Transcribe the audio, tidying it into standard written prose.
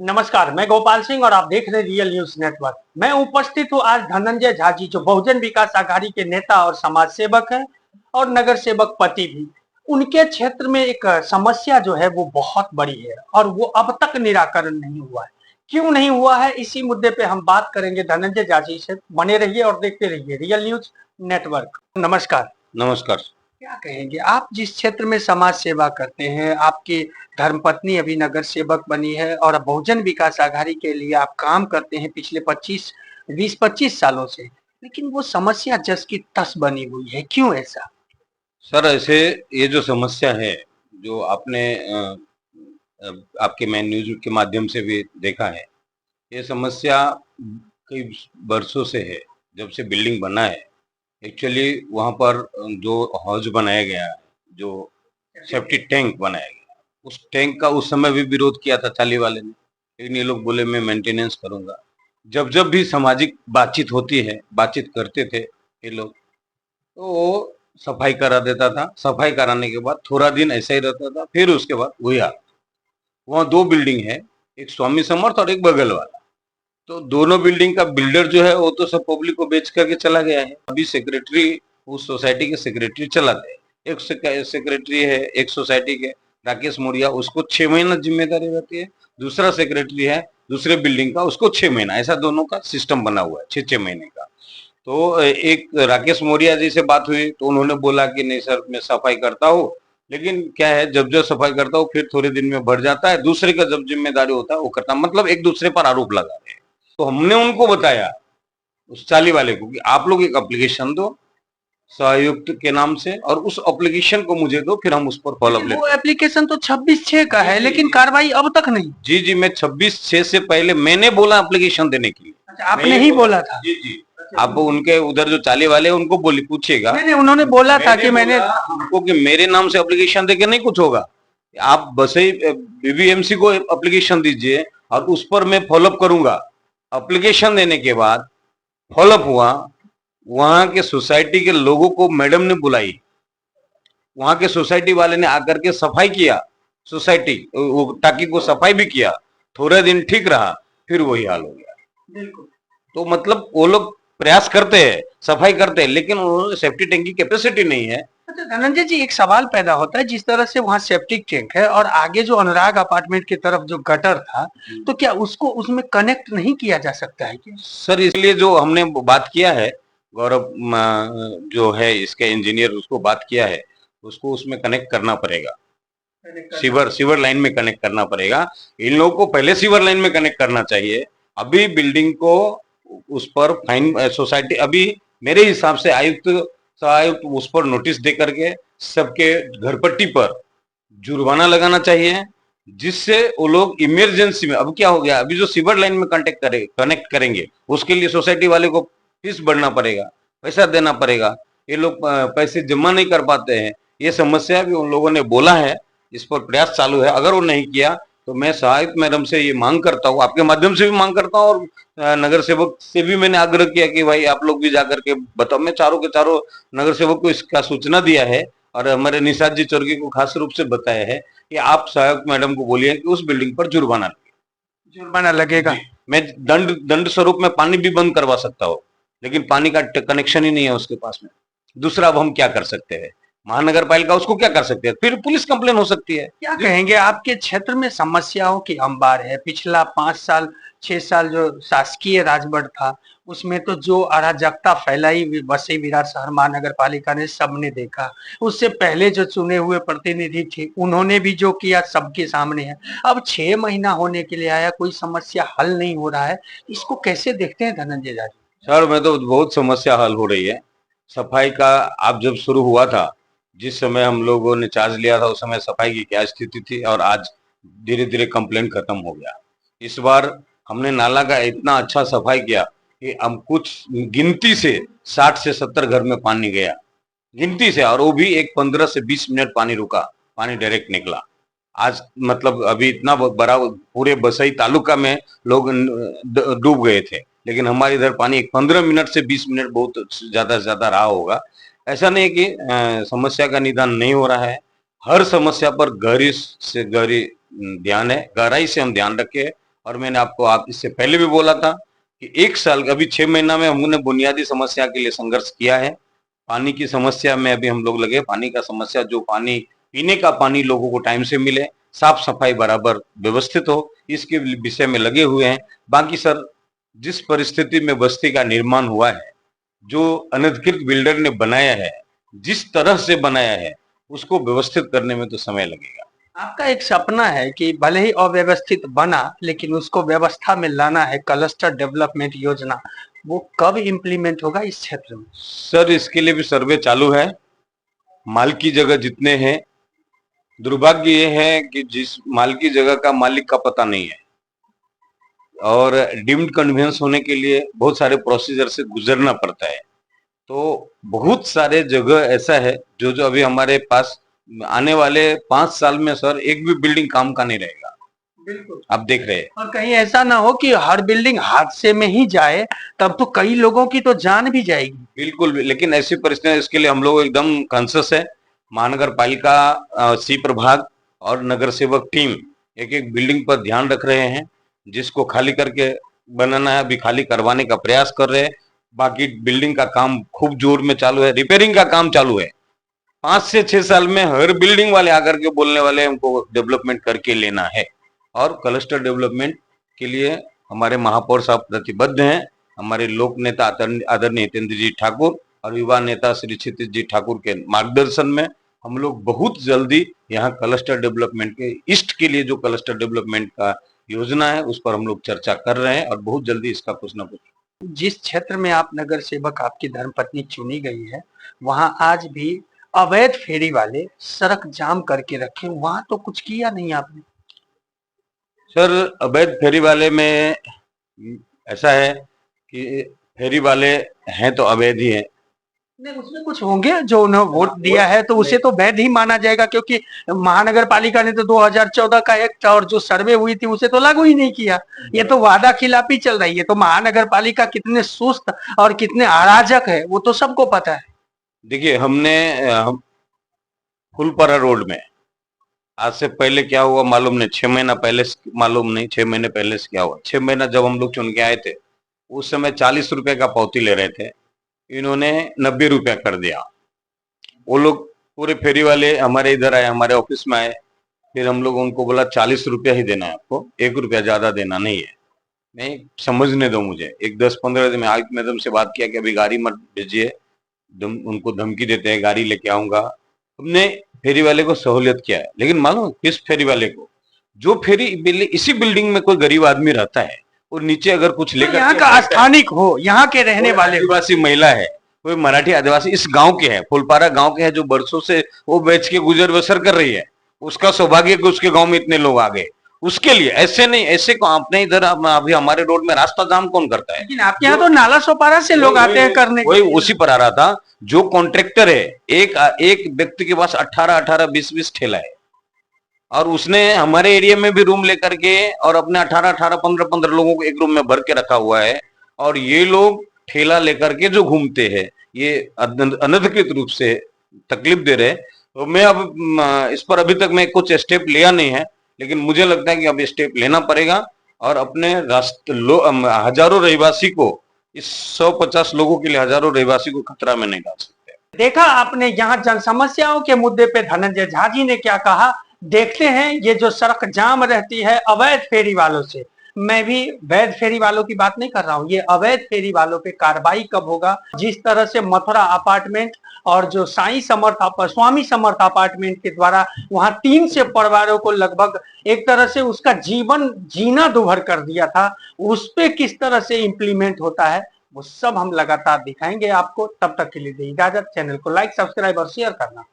नमस्कार, मैं गोपाल सिंह और आप देख रहे हैं रियल न्यूज नेटवर्क। मैं उपस्थित हूँ आज धनंजय झा जी, जो बहुजन विकास आघाड़ी के नेता और समाज सेवक हैं और नगर सेवक पति भी। उनके क्षेत्र में एक समस्या जो है वो बहुत बड़ी है और वो अब तक निराकरण नहीं हुआ है। क्यों नहीं हुआ है, इसी मुद्दे पे हम बात करेंगे धनंजय झा जी से। बने रहिए और देखते रहिए रियल न्यूज नेटवर्क। नमस्कार। नमस्कार। क्या कहेंगे, आप जिस क्षेत्र में समाज सेवा करते हैं, आपकी धर्मपत्नी अभी नगर सेवक बनी है और अब बहुजन विकास आघाड़ी के लिए आप काम करते हैं पिछले 20-25 सालों से, लेकिन वो समस्या जस की तस बनी हुई है, क्यों ऐसा? सर ऐसे ये जो समस्या है, जो आपने आपके मैं न्यूज के माध्यम से भी देखा है, ये समस्या कई वर्षों से है। जब से बिल्डिंग बना है, एक्चुअली वहाँ पर जो हौज बनाया गया है, जो सेफ्टी टैंक बनाया गया, उस टैंक का उस समय भी विरोध किया था चाली वाले ने, लेकिन ये लोग बोले मैं मेंटेनेंस करूंगा। जब जब भी सामाजिक बातचीत होती है, बातचीत करते थे ये लोग, तो वो सफाई करा देता था। सफाई कराने के बाद थोड़ा दिन ऐसा ही रहता था, फिर उसके बाद वही हाल। वहाँ दो बिल्डिंग है, एक स्वामी समर्थ और एक बगल वाला। तो दोनों बिल्डिंग का बिल्डर जो है वो तो सब पब्लिक को बेच करके चला गया है। अभी सेक्रेटरी, उस सोसाइटी के सेक्रेटरी चलाते हैं। एक सेक्रेटरी है एक सोसाइटी के, राकेश मौर्य, उसको 6 महीना जिम्मेदारी रहती है। दूसरा सेक्रेटरी है दूसरे बिल्डिंग का, उसको 6 महीना, ऐसा दोनों का सिस्टम बना हुआ है, 6-6 महीने का। तो एक राकेश मौर्य जी से बात हुई तो उन्होंने बोला कि नहीं सर, मैं सफाई करता हूँ, लेकिन क्या है, जब जब सफाई करता हूँ फिर थोड़े दिन में बढ़ जाता है, दूसरे का जब जिम्मेदारी होता है वो करता, मतलब एक दूसरे पर आरोप लगा रहे हैं। तो हमने उनको बताया, उस चाली वाले को, कि आप लोग एक एप्लीकेशन दो सहयुक्त के नाम से, और उस एप्लीकेशन को मुझे दो, फिर हम उस पर फॉलोअप लेते वो एप्लीकेशन तो 26/6 का है, लेकिन कार्रवाई अब तक नहीं। जी जी, मैं 26/6 से पहले मैंने बोला एप्लीकेशन देने के लिए। अच्छा, आपने ही बोला था? जी जी। आप उनके उधर जो चाली वाले हैं उनको बोली, पूछिएगा। नहीं, उन्होंने बोला था कि मैंने हमको कि मेरे नाम से एप्लीकेशन देके नहीं कुछ होगा, आप बस ही बीबीएमसी को एप्लीकेशन दीजिए और उस पर मैं फॉलोअप करूंगा। एप्लीकेशन देने के बाद फॉलोअप हुआ, वहां के सोसाइटी के लोगों को मैडम ने बुलाई, वहां के सोसाइटी वाले ने आकर के सफाई किया, सोसाइटी वो टाकी को सफाई भी किया, थोड़े दिन ठीक रहा, फिर वही हाल हो गया। बिल्कुल। तो मतलब वो लोग प्रयास करते हैं, सफाई करते हैं, लेकिन उन्होंने सेफ्टी टैंक की कैपेसिटी नहीं है। अच्छा धनंजय जी, एक सवाल पैदा होता है, जिस तरह से वहाँ सेप्टिक टैंक है और आगे जो अनुराग अपार्टमेंट की तरफ जो गटर था, तो क्या उसको उसमें कनेक्ट नहीं किया जा सकता है क्या? सर इसलिए जो हमने बात किया है, गौरव जो है इसके इंजीनियर, उसको बात किया है, उसको उसमें कनेक्ट करना पड़ेगा, सीवर लाइन में कनेक्ट करना पड़ेगा। इन लोगों को पहले सीवर लाइन में कनेक्ट करना चाहिए। अभी बिल्डिंग को उस पर फाइन, सोसाइटी अभी मेरे हिसाब से आयुक्त उस पर नोटिस दे करके सबके घरपट्टी पर जुर्माना लगाना चाहिए, जिससे वो लोग इमरजेंसी में, अब क्या हो गया, अभी जो सीवर लाइन में कनेक्ट करेंगे उसके लिए सोसाइटी वाले को फीस भरना पड़ेगा, पैसा देना पड़ेगा। ये लोग पैसे जमा नहीं कर पाते हैं। ये समस्या भी उन लोगों ने बोला है, इस पर प्रयास चालू है। अगर वो नहीं किया तो मैं सहायक मैडम से ये मांग करता हूँ, आपके माध्यम से भी मांग करता हूँ, और नगर सेवक से भी मैंने आग्रह किया कि भाई आप लोग भी जाकर के बताओ। मैं चारों के चारों नगर सेवक को इसका सूचना दिया है, और हमारे निषाद जी चौरगी को खास रूप से बताया है कि आप सहायक मैडम को बोलिए कि उस बिल्डिंग पर जुर्माना लगेगा। मैं दंड स्वरूप में पानी भी बंद करवा सकता हूँ, लेकिन पानी का कनेक्शन ही नहीं है उसके पास में। दूसरा, अब हम क्या कर सकते हैं, महानगर पालिका उसको क्या कर सकती है, फिर पुलिस कंप्लेन हो सकती है। क्या कहेंगे, आपके क्षेत्र में समस्याओं की अंबार है। पिछला 5 साल 6 साल जो शासकीय राजभर था, उसमें तो जो अराजकता फैलाई बसे विराट शहर महानगर पालिका ने, सबने देखा। उससे पहले जो चुने हुए प्रतिनिधि थे, उन्होंने भी जो किया सबके सामने है। अब 6 महीना होने के लिए आया, कोई समस्या हल नहीं हो रहा है। इसको कैसे देखते हैं धनंजय जी? सर मैं तो बहुत समस्या हल हो रही है। सफाई का आप जब शुरू हुआ था, जिस समय हम लोगों ने चार्ज लिया था, उस समय सफाई की क्या स्थिति थी, और आज धीरे धीरे कंप्लेन खत्म हो गया। इस बार हमने नाला का इतना अच्छा सफाई किया कि हम कुछ गिनती से 60 से 70 घर में पानी गया, गिनती से, और वो भी एक 15 से 20 मिनट पानी रुका, पानी डायरेक्ट निकला। आज मतलब अभी इतना बड़ा पूरे बसई तालुका में लोग डूब गए थे, लेकिन हमारे इधर पानी एक 15 मिनट से 20 मिनट बहुत ज्यादा से ज्यादा रहा होगा। ऐसा नहीं है कि समस्या का निदान नहीं हो रहा है। हर समस्या पर गहरी से गहरी ध्यान है, गहराई से हम ध्यान रखे और मैंने आप इससे पहले भी बोला था कि 1 साल अभी 6 महीना में हमने बुनियादी समस्या के लिए संघर्ष किया है। पानी की समस्या में अभी हम लोग लगे, पानी का समस्या, जो पानी पीने का पानी लोगों को टाइम से मिले, साफ सफाई बराबर व्यवस्थित हो, इसके विषय में लगे हुए हैं। बाकी सर, जिस परिस्थिति में बस्ती का निर्माण हुआ है, जो अनधिकृत बिल्डर ने बनाया है, जिस तरह से बनाया है, उसको व्यवस्थित करने में तो समय लगेगा। आपका एक सपना है कि भले ही अव्यवस्थित बना लेकिन उसको व्यवस्था में लाना है, क्लस्टर डेवलपमेंट योजना, वो कब इम्प्लीमेंट होगा इस क्षेत्र में? सर, इसके लिए भी सर्वे चालू है। माल की जगह जितने हैं, दुर्भाग्य ये है कि जिस माल की जगह का मालिक का पता नहीं है, और डीम्ड कन्वेंस होने के लिए बहुत सारे प्रोसीजर से गुजरना पड़ता है। तो बहुत सारे जगह ऐसा है जो जो अभी हमारे पास आने वाले 5 साल में सर एक भी बिल्डिंग काम का नहीं रहेगा। बिल्कुल। आप देख रहे हैं। और कहीं ऐसा ना हो कि हर बिल्डिंग हादसे में ही जाए, तब तो कई लोगों की तो जान भी जाएगी। बिल्कुल, लेकिन ऐसी परिस्थिति, इसके लिए हम लोग एकदम कॉन्शियस है। महानगर पालिका, सी प्रभाग और नगर सेवक टीम एक एक बिल्डिंग पर ध्यान रख रहे हैं, जिसको खाली करके बनाना है, अभी खाली करवाने का प्रयास कर रहे हैं। बाकी बिल्डिंग का काम खूब जोर में चालू है, रिपेयरिंग का काम चालू है। 5 से 6 साल में हर बिल्डिंग वाले आकर के बोलने वाले हमको डेवलपमेंट करके लेना है, और क्लस्टर डेवलपमेंट के लिए हमारे महापौर साहब प्रतिबद्ध हैं। हमारे लोक नेता आदरणीय हितेंद्र जी ठाकुर और युवा नेता श्री क्षितिज जी ठाकुर के मार्गदर्शन में हम लोग बहुत जल्दी यहाँ क्लस्टर डेवलपमेंट के ईस्ट के लिए जो क्लस्टर डेवलपमेंट का योजना है उस पर हम लोग चर्चा कर रहे हैं, और बहुत जल्दी इसका कुछ ना कुछ। जिस क्षेत्र में आप नगर सेवक, आपकी धर्मपत्नी चुनी गई है, वहां आज भी अवैध फेरी वाले सड़क जाम करके रखे, वहां तो कुछ किया नहीं आपने? सर, अवैध फेरी वाले में ऐसा है कि फेरी वाले हैं तो अवैध ही हैं। नहीं, उसमें कुछ होंगे जो उन्हें वोट दिया है तो उसे तो वैध ही माना जाएगा, क्योंकि महानगर पालिका ने तो 2014 का एक्ट और जो सर्वे हुई थी उसे तो लागू ही नहीं किया। ये तो वादा खिलाफी चल रही है। तो महानगर पालिका कितने सुस्त और कितने अराजक है वो तो सबको पता है। देखिए, हम फुलपारा रोड में आज से पहले क्या हुआ मालूम नहीं, 6 महीना पहले मालूम नहीं, 6 महीने पहले से क्या हुआ। 6 महीना जब हम लोग चुन के आए थे, उस समय 40 रुपए का पावती ले रहे थे, इन्होंने 90 रुपया कर दिया। वो लोग पूरे फेरी वाले हमारे इधर आए, हमारे ऑफिस में आए, फिर हम लोग उनको बोला 40 रुपया ही देना है आपको, 1 रुपया ज्यादा देना नहीं है। नहीं, समझने दो मुझे। एक 10-15 दिन में आयुक्त मैडम से बात किया कि अभी गाड़ी मत भेजिए, उनको धमकी देते हैं गाड़ी लेके आऊंगा। हमने फेरी वाले को सहूलियत किया है, लेकिन मालूम किस फेरी वाले को, जो फेरी इसी बिल्डिंग में कोई गरीब आदमी रहता है और नीचे अगर कुछ लेकर यहाँ का स्थानिक हो, यहाँ के रहने वाले आदिवासी महिला है, कोई मराठी आदिवासी इस गांव के है, फुलपारा गांव के है, जो बरसों से वो बेच के गुजर बसर कर रही है, उसका सौभाग्य कि उसके गांव में इतने लोग आ गए। उसके लिए ऐसे नहीं, ऐसे को अपने इधर अभी हमारे रोड में रास्ता जाम कौन करता है? लेकिन आपके यहाँ तो नाला सोपारा से लोग आते हैं करने। वही उसी पर आ रहा था। जो कॉन्ट्रैक्टर है, एक व्यक्ति के पास 18 20 ठेला है, और उसने हमारे एरिया में भी रूम लेकर के और अपने 18 15 लोगों को एक रूम में भर के रखा हुआ है, और ये लोग ठेला लेकर के जो घूमते हैं, ये अनधिकृत रूप से तकलीफ दे रहे हैं। तो मैं अब इस पर अभी तक मैं कुछ स्टेप लिया नहीं है, लेकिन मुझे लगता है कि अब स्टेप लेना पड़ेगा, और अपने हजारों रहवासी को, इस 150 लोगों के लिए हजारों रहवासी को खतरा में नहीं डाल सकते। देखा आपने यहाँ जन समस्याओं के मुद्दे पे धनंजय झा जी ने क्या कहा। देखते हैं ये जो सड़क जाम रहती है अवैध फेरी वालों से, मैं भी वैध फेरी वालों की बात नहीं कर रहा हूँ, ये अवैध फेरी वालों पे कार्रवाई कब होगा। जिस तरह से मथुरा अपार्टमेंट और जो स्वामी समर्थ अपार्टमेंट के द्वारा वहां 300 परिवारों को लगभग एक तरह से उसका जीवन जीना दुभर कर दिया था, उस पे किस तरह से इम्प्लीमेंट होता है वो सब हम लगातार दिखाएंगे आपको। तब तक के लिए दे इजाजत। चैनल को लाइक, सब्सक्राइब और शेयर करना